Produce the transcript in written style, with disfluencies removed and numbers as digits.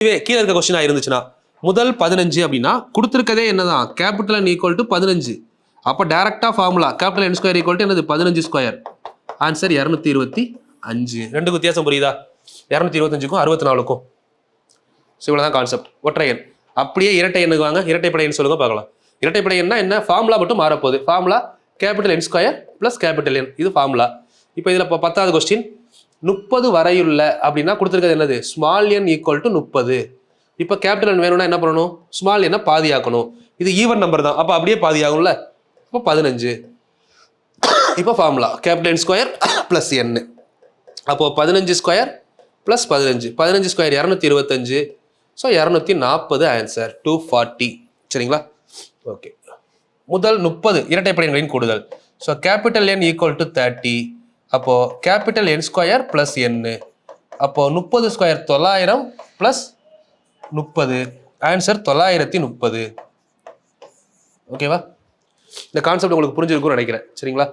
இதுவே கீழே இருக்க கொஸ்டினா இருந்துச்சுன்னா முதல் 15 அப்படின்னா கொடுத்துருக்கதே என்னதான் கேபிட்டல் N ஈக்குவல் டு 15. அப்போ டேரக்டா formula capital N square equal to என்னது 15 ஸ்கொயர். ஆன்சர் 225. ரெண்டுக்கு வித்தியாசம் புரியுதா? 225க்கும் 64க்கும். ஸோ இவ்வளோதான் கான்செப்ட். ஒற்றை எண். அப்படியே இரட்டை எண்ணுக்கு வாங்க. இரட்டைப்படை எண் சொல்லுங்க பார்க்கலாம். இரட்டைப்படை எண்ணா என்ன? ஃபார்முலா மட்டும் மாறப்போகுது. Formula capital N square plus capital N. இது ஃபார்முலா. இப்போ இதில் இப்போ 10வது கொஸ்டின் 30 வரையுள்ள அப்படின்னா கொடுத்துருக்கிறது என்னது? Small n equal to 30. இப்போ கேபிட்டல் N வேணும்னா என்ன பண்ணணும்? ஸ்மால் எண்ணை பாதியாக்கணும். இது ஈவன் நம்பர் தான், அப்போ அப்படியே பாதியாகும்ல. இப்போ 15. இப்போ formula capital N square plus N. அப்போது 15 square plus 15 square 225. So 240 answer 240. சரிங்களா? ஓகே. முதல் 30 இரட்டைப்படை எண்களின் கூடுதல். So capital N equal to 30. அப்போது capital N square plus N. அப்போது 30 ஸ்கொயர் 900 ப்ளஸ் 30. ஆன்சர் 930. ஓகேவா? இந்த கான்செப்ட் உங்களுக்கு புரிஞ்சிருக்கும்னு நினைக்கிறேன். சரிங்களா?